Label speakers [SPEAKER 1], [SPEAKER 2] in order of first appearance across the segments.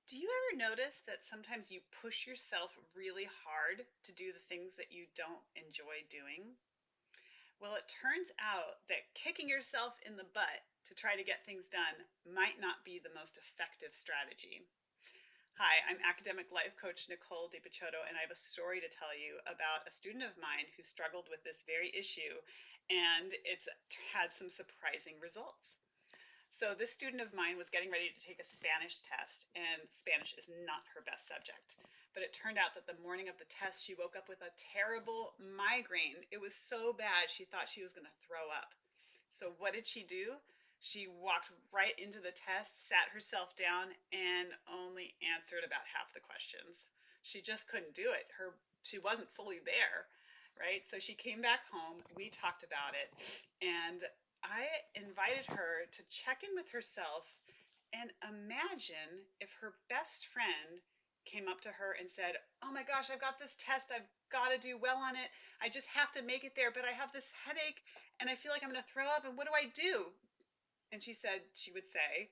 [SPEAKER 1] Do you ever notice that sometimes you push yourself really hard to do the things that you don't enjoy doing? Well, it turns out that kicking yourself in the butt to try to get things done might not be the most effective strategy. Hi, I'm academic life coach Nicole DiPiccioto, and I have a story to tell you about a student of mine who struggled with this very issue, and it's had some surprising results. So this student of mine was getting ready to take a Spanish test, and Spanish is not her best subject. But it turned out that the morning of the test, she woke up with a terrible migraine. It was so bad, she thought she was going to throw up. So what did she do? She walked right into the test, sat herself down, and only answered about half the questions. She just couldn't do it. She wasn't fully there, right? So she came back home. We talked about it, and I invited her to check in with herself and imagine if her best friend came up to her and said, "Oh my gosh, I've got this test. I've got to do well on it. I just have to make it there, but I have this headache and I feel like I'm going to throw up. And what do I do?" And she would say,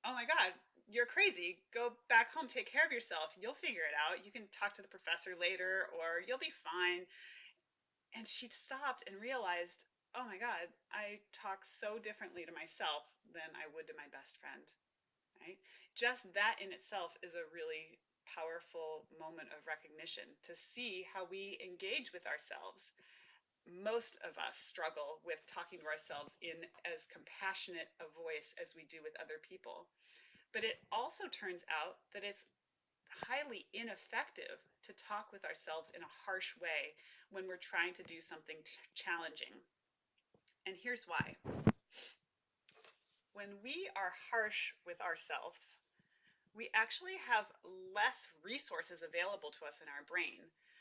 [SPEAKER 1] "Oh my God, you're crazy. Go back home, take care of yourself. You'll figure it out. You can talk to the professor later, or you'll be fine." And she stopped and realized, "Oh my God, I talk so differently to myself than I would to my best friend." Right? Just that in itself is a really powerful moment of recognition to see how we engage with ourselves. Most of us struggle with talking to ourselves in as compassionate a voice as we do with other people. But it also turns out that it's highly ineffective to talk with ourselves in a harsh way when we're trying to do something challenging. And here's why. When we are harsh with ourselves, we actually have less resources available to us in our brain.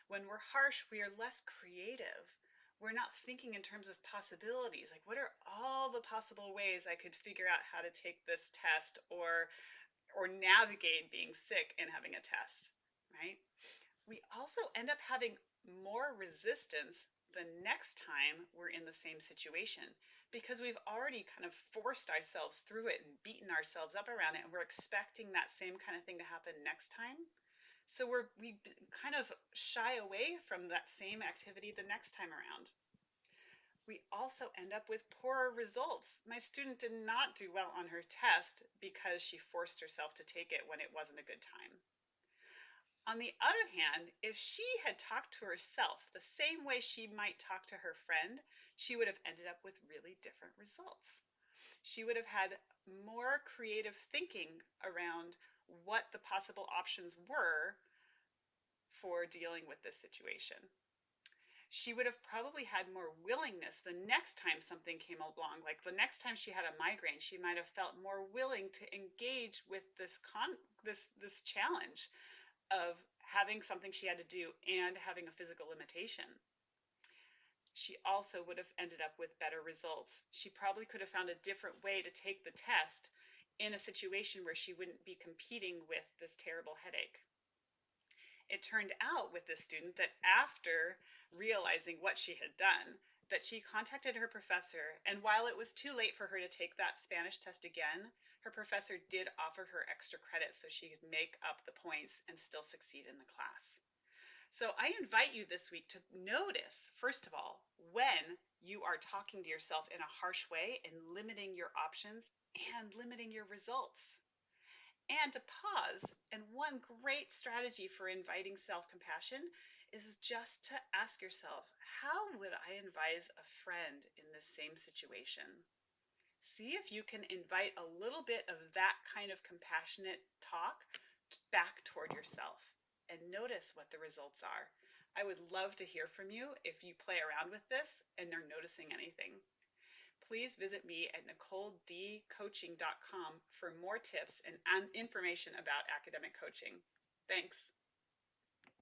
[SPEAKER 1] When we're harsh, we are less creative. We're not thinking in terms of possibilities, like what are all the possible ways I could figure out how to take this test or navigate being sick and having a test, right? We also end up having more resistance the next time we're in the same situation because we've already kind of forced ourselves through it and beaten ourselves up around it, and we're expecting that same kind of thing to happen next time. So we kind of shy away from that same activity the next time around. We also end up with poorer results. My student did not do well on her test because she forced herself to take it when it wasn't a good time. On the other hand, if she had talked to herself the same way she might talk to her friend, she would have ended up with really different results. She would have had more creative thinking around what the possible options were for dealing with this situation. She would have probably had more willingness the next time something came along. Like the next time she had a migraine, she might have felt more willing to engage with this challenge of having something she had to do and having a physical limitation. She also would have ended up with better results. She probably could have found a different way to take the test in a situation where she wouldn't be competing with this terrible headache. It turned out with this student that after realizing what she had done, that she contacted her professor, and while it was too late for her to take that Spanish test again, her professor did offer her extra credit so she could make up the points and still succeed in the class. So I invite you this week to notice, first of all, when you are talking to yourself in a harsh way and limiting your options and limiting your results. And to pause. And one great strategy for inviting self compassion is just to ask yourself, how would I advise a friend in this same situation? See if you can invite a little bit of that kind of compassionate talk back toward yourself and notice what the results are. I would love to hear from you if you play around with this and are noticing anything. Please visit me at NicoleDCoaching.com for more tips and information about academic coaching. Thanks.